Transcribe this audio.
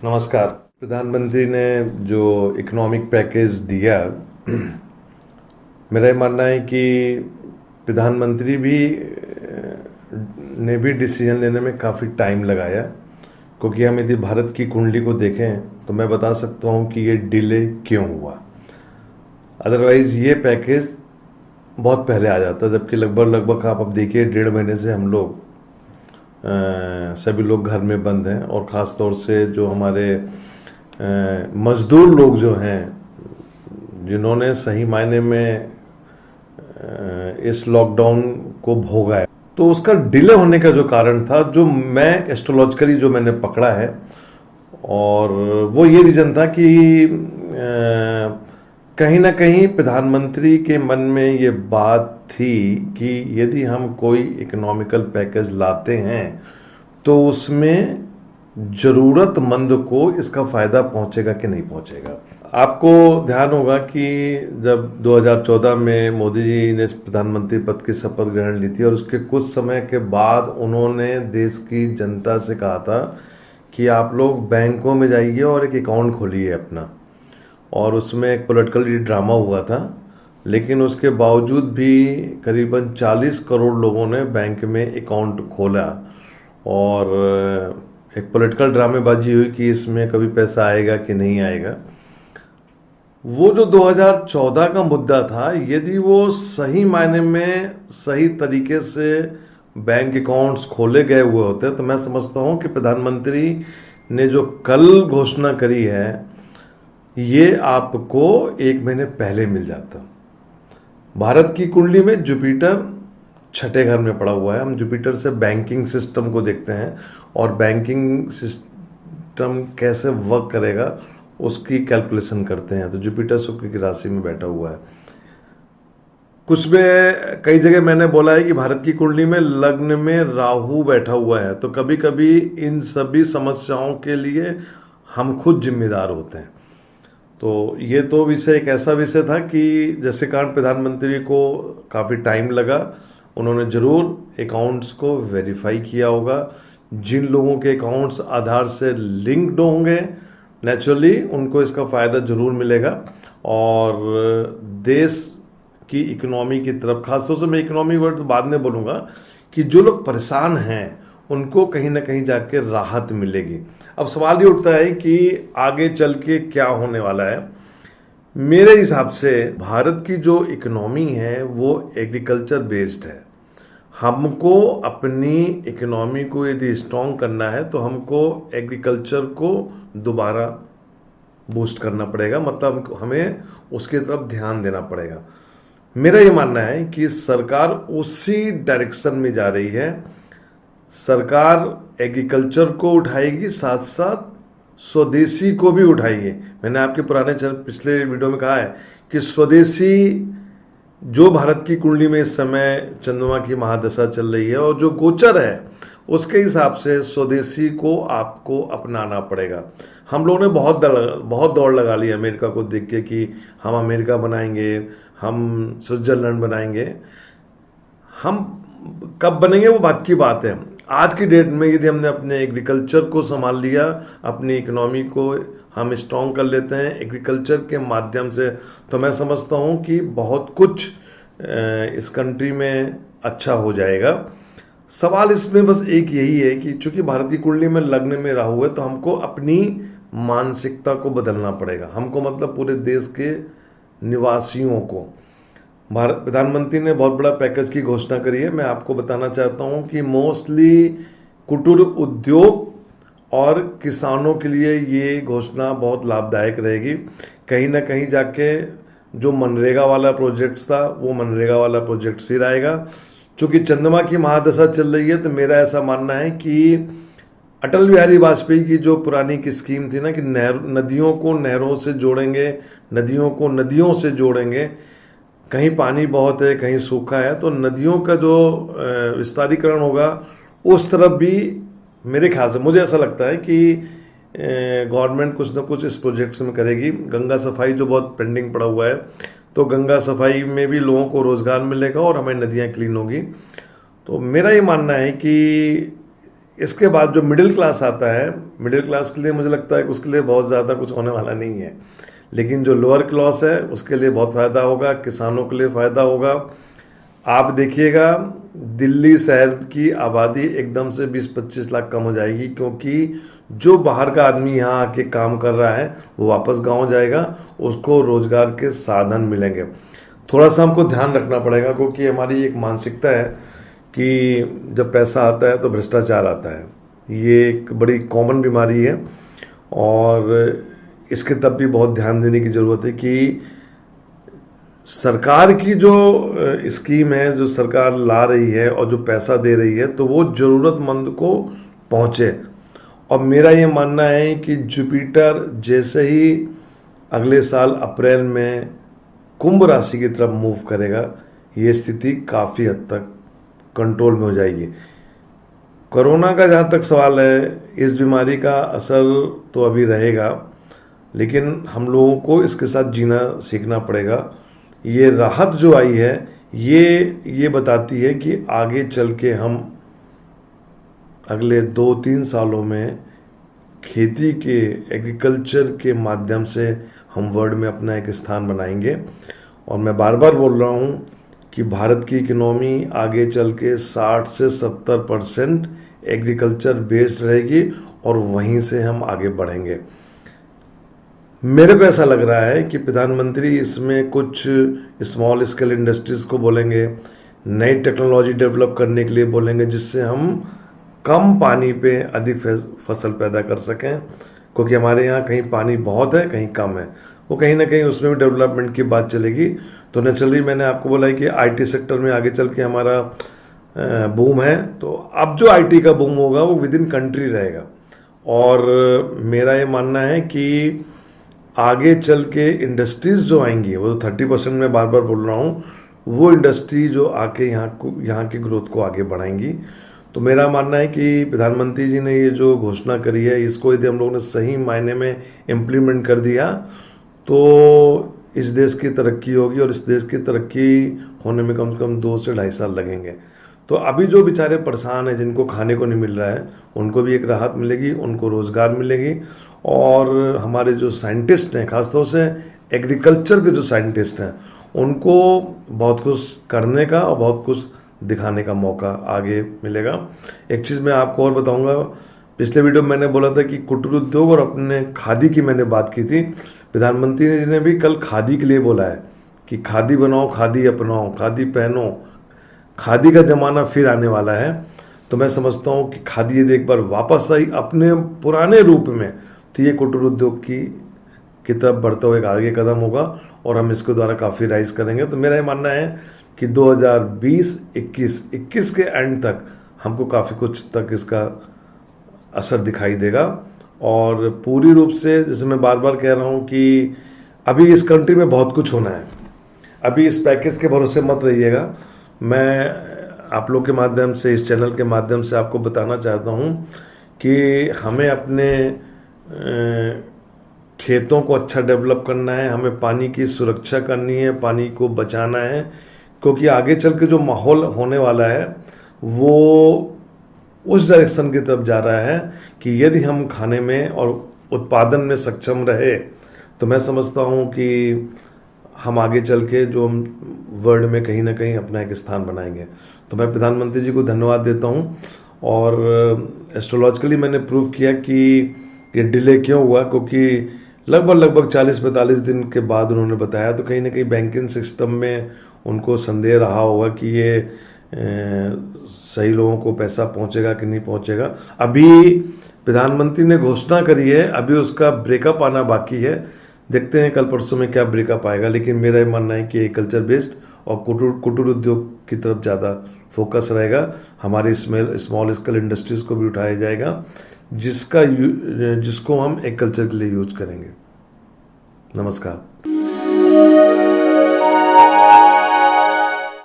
नमस्कार। प्रधानमंत्री ने जो इकोनॉमिक पैकेज दिया, मेरा ये मानना है कि प्रधानमंत्री भी ने भी डिसीजन लेने में काफ़ी टाइम लगाया, क्योंकि हम यदि भारत की कुंडली को देखें तो मैं बता सकता हूँ कि ये डिले क्यों हुआ। अदरवाइज़ ये पैकेज बहुत पहले आ जाता, जबकि लगभग आप अब देखिए 1.5 महीने से हम लोग सभी लोग घर में बंद हैं, और ख़ास तौर से जो हमारे मज़दूर लोग जो हैं, जिन्होंने सही मायने में इस लॉकडाउन को भोगा है, तो उसका डिले होने का जो कारण था, जो मैं एस्ट्रोलॉजिकली जो मैंने पकड़ा है, और वो ये रीज़न था कि कहीं ना कहीं प्रधानमंत्री के मन में ये बात थी कि यदि हम कोई इकोनॉमिकल पैकेज लाते हैं तो उसमें ज़रूरतमंद को इसका फ़ायदा पहुंचेगा कि नहीं पहुंचेगा। आपको ध्यान होगा कि जब 2014 में मोदी जी ने प्रधानमंत्री पद की शपथ ग्रहण ली थी, और उसके कुछ समय के बाद उन्होंने देश की जनता से कहा था कि आप लोग बैंकों में जाइए और एक अकाउंट खोलिए अपना, और उसमें एक पॉलिटिकल ड्रामा हुआ था, लेकिन उसके बावजूद भी करीबन 40 करोड़ लोगों ने बैंक में अकाउंट खोला, और एक पॉलिटिकल ड्रामेबाजी हुई कि इसमें कभी पैसा आएगा कि नहीं आएगा। वो जो 2014 का मुद्दा था, यदि वो सही मायने में सही तरीके से बैंक अकाउंट्स खोले गए हुए होते, तो मैं समझता हूँ कि प्रधानमंत्री ने जो कल घोषणा करी है, ये आपको 1 महीने पहले मिल जाता। भारत की कुंडली में जुपिटर 6ठे घर में पड़ा हुआ है। हम जुपिटर से बैंकिंग सिस्टम को देखते हैं, और बैंकिंग सिस्टम कैसे वर्क करेगा उसकी कैलकुलेशन करते हैं। तो जुपिटर शुक्र की राशि में बैठा हुआ है। कुछ में कई जगह मैंने बोला है कि भारत की कुंडली में लग्न में राहु बैठा हुआ है, तो कभी कभी इन सभी समस्याओं के लिए हम खुद जिम्मेदार होते हैं। तो ये तो विषय एक ऐसा विषय था कि जैसे कारण प्रधानमंत्री को काफ़ी टाइम लगा। उन्होंने ज़रूर अकाउंट्स को वेरीफाई किया होगा। जिन लोगों के अकाउंट्स आधार से लिंक्ड होंगे, नेचुरली उनको इसका फ़ायदा ज़रूर मिलेगा, और देश की इकोनॉमी की तरफ, खासतौर से मैं इकोनॉमी वर्ड बाद में बोलूँगा, कि जो लोग परेशान हैं उनको कहीं ना कहीं जाके राहत मिलेगी। अब सवाल ये उठता है कि आगे चल के क्या होने वाला है। मेरे हिसाब से भारत की जो इकोनॉमी है वो एग्रीकल्चर बेस्ड है। हमको अपनी इकोनॉमी को यदि स्ट्रॉन्ग करना है तो हमको एग्रीकल्चर को दोबारा बूस्ट करना पड़ेगा, मतलब हमें उसकी तरफ ध्यान देना पड़ेगा। मेरा ये मानना है कि सरकार उसी डायरेक्शन में जा रही है। सरकार एग्रीकल्चर को उठाएगी, साथ साथ स्वदेशी को भी उठाएगी। मैंने आपके पिछले वीडियो में कहा है कि स्वदेशी जो भारत की कुंडली में इस समय चंद्रमा की महादशा चल रही है, और जो गोचर है उसके हिसाब से स्वदेशी को आपको अपनाना पड़ेगा। हम लोगों ने बहुत दौड़ लगा ली अमेरिका को देख के कि हम अमेरिका बनाएंगे, हम स्विट्जरलैंड बनाएंगे। हम कब बनेंगे वो बात की बात है। आज की डेट में यदि हमने अपने एग्रीकल्चर को संभाल लिया, अपनी इकोनॉमी को हम स्ट्रॉन्ग कर लेते हैं एग्रीकल्चर के माध्यम से, तो मैं समझता हूँ कि बहुत कुछ इस कंट्री में अच्छा हो जाएगा। सवाल इसमें बस एक यही है कि चूंकि भारतीय कुंडली में लग्न में राहु है, तो हमको अपनी मानसिकता को बदलना पड़ेगा। हमको मतलब पूरे देश के निवासियों को। भारत प्रधानमंत्री ने बहुत बड़ा पैकेज की घोषणा करी है। मैं आपको बताना चाहता हूं कि मोस्टली कुटीर उद्योग और किसानों के लिए ये घोषणा बहुत लाभदायक रहेगी। कहीं ना कहीं जाके जो मनरेगा वाला प्रोजेक्ट था, वो मनरेगा वाला प्रोजेक्ट फिर आएगा। चूंकि चंद्रमा की महादशा चल रही है, तो मेरा ऐसा मानना है कि अटल बिहारी वाजपेयी की जो पुरानी की स्कीम थी ना, कि नदियों को नहरों से जोड़ेंगे, नदियों को नदियों से जोड़ेंगे। कहीं पानी बहुत है, कहीं सूखा है, तो नदियों का जो विस्तारीकरण होगा उस तरफ भी मेरे ख्याल से मुझे ऐसा लगता है कि गवर्नमेंट कुछ ना कुछ इस प्रोजेक्ट्स में करेगी। गंगा सफाई जो बहुत पेंडिंग पड़ा हुआ है, तो गंगा सफाई में भी लोगों को रोजगार मिलेगा और हमारी नदियाँ क्लीन होगी। तो मेरा ये मानना है कि इसके बाद जो मिडिल क्लास आता है, मिडिल क्लास के लिए मुझे लगता है कि उसके लिए बहुत ज़्यादा कुछ होने वाला नहीं है, लेकिन जो लोअर क्लास है उसके लिए बहुत फ़ायदा होगा, किसानों के लिए फ़ायदा होगा। आप देखिएगा दिल्ली शहर की आबादी एकदम से 20-25 लाख कम हो जाएगी, क्योंकि जो बाहर का आदमी यहाँ आके काम कर रहा है वो वापस गांव जाएगा, उसको रोजगार के साधन मिलेंगे। थोड़ा सा हमको ध्यान रखना पड़ेगा, क्योंकि हमारी एक मानसिकता है कि जब पैसा आता है तो भ्रष्टाचार आता है। ये एक बड़ी कॉमन बीमारी है और इसके तब भी बहुत ध्यान देने की ज़रूरत है कि सरकार की जो स्कीम है, जो सरकार ला रही है और जो पैसा दे रही है, तो वो ज़रूरतमंद को पहुँचे। और मेरा ये मानना है कि जुपिटर जैसे ही अगले साल अप्रैल में कुंभ राशि की तरफ मूव करेगा, ये स्थिति काफ़ी हद तक कंट्रोल में हो जाएगी। कोरोना का जहाँ तक सवाल है, इस बीमारी का असर तो अभी रहेगा, लेकिन हम लोगों को इसके साथ जीना सीखना पड़ेगा। ये राहत जो आई है ये बताती है कि आगे चल के हम अगले 2-3 सालों में खेती के, एग्रीकल्चर के माध्यम से हम वर्ल्ड में अपना एक स्थान बनाएंगे। और मैं बार बार बोल रहा हूँ कि भारत की इकोनॉमी आगे चल के 60 से 70% एग्रीकल्चर बेस्ड रहेगी और वहीं से हम आगे बढ़ेंगे। मेरे को ऐसा लग रहा है कि प्रधानमंत्री इसमें कुछ स्मॉल स्केल इंडस्ट्रीज को बोलेंगे, नई टेक्नोलॉजी डेवलप करने के लिए बोलेंगे, जिससे हम कम पानी पे अधिक फसल पैदा कर सकें, क्योंकि हमारे यहाँ कहीं पानी बहुत है, कहीं कम है। वो कहीं ना कहीं उसमें भी डेवलपमेंट की बात चलेगी। तो नेचुरली मैंने आपको बोला है कि आईटी सेक्टर में आगे चल के हमारा बूम है। तो अब जो आईटी का बूम होगा वो विद इन कंट्री रहेगा, और मेरा ये मानना है कि आगे चल के इंडस्ट्रीज जो आएंगी, वो 30% में बार बार बोल रहा हूँ, वो इंडस्ट्री जो आके यहाँ की ग्रोथ को आगे बढ़ाएंगी। तो मेरा मानना है कि प्रधानमंत्री जी ने ये जो घोषणा करी है, इसको यदि हम लोगों ने सही मायने में इम्प्लीमेंट कर दिया तो इस देश की तरक्की होगी, और इस देश की तरक्की होने में कम से कम 2 से 2.5 साल लगेंगे। तो अभी जो बेचारे परेशान हैं, जिनको खाने को नहीं मिल रहा है, उनको भी एक राहत मिलेगी, उनको रोजगार मिलेगी। और हमारे जो साइंटिस्ट हैं, खासतौर से एग्रीकल्चर के जो साइंटिस्ट हैं, उनको बहुत कुछ करने का और बहुत कुछ दिखाने का मौका आगे मिलेगा। एक चीज़ मैं आपको और बताऊंगा, पिछले वीडियो में मैंने बोला था कि कुटीर उद्योग और अपने खादी की मैंने बात की थी। प्रधानमंत्री जी ने भी कल खादी के लिए बोला है कि खादी बनाओ, खादी अपनाओ, खादी पहनो, खादी का जमाना फिर आने वाला है। तो मैं समझता हूँ कि खादी यदि एक बार वापस आई अपने पुराने रूप में, तो ये कुटीर उद्योग की तरफ बढ़ता हुआ एक आगे कदम होगा और हम इसके द्वारा काफ़ी राइज करेंगे। तो मेरा ये मानना है कि 2020-21 के एंड तक हमको काफ़ी कुछ तक इसका असर दिखाई देगा। और पूरी रूप से, जैसे मैं बार बार कह रहा हूँ कि अभी इस कंट्री में बहुत कुछ होना है, अभी इस पैकेज के भरोसे मत रहिएगा। मैं आप लोग के माध्यम से, इस चैनल के माध्यम से आपको बताना चाहता हूँ कि हमें अपने खेतों को अच्छा डेवलप करना है, हमें पानी की सुरक्षा करनी है, पानी को बचाना है, क्योंकि आगे चल के जो माहौल होने वाला है वो उस डायरेक्शन की तरफ जा रहा है कि यदि हम खाने में और उत्पादन में सक्षम रहे, तो मैं समझता हूँ कि हम आगे चल के जो हम वर्ल्ड में कहीं ना कहीं अपना एक स्थान बनाएंगे। तो मैं प्रधानमंत्री जी को धन्यवाद देता हूँ। और एस्ट्रोलॉजिकली मैंने प्रूव किया कि ये डिले क्यों हुआ, क्योंकि लगभग 40-45 दिन के बाद उन्होंने बताया। तो कहीं ना कहीं बैंकिंग सिस्टम में उनको संदेह रहा होगा कि ये सही लोगों को पैसा पहुंचेगा कि नहीं पहुंचेगा। अभी प्रधानमंत्री ने घोषणा करी है, अभी उसका ब्रेकअप आना बाकी है। देखते हैं कल परसों में क्या ब्रेकअप आएगा। लेकिन मेरा ये मानना है कि एग्रीकल्चर बेस्ड और कुटीर उद्योग की तरफ ज़्यादा फोकस रहेगा। हमारी स्मॉल स्केल इंडस्ट्रीज को भी उठाया जाएगा, जिसको हम एग्रीकल्चर के लिए यूज करेंगे। नमस्कार।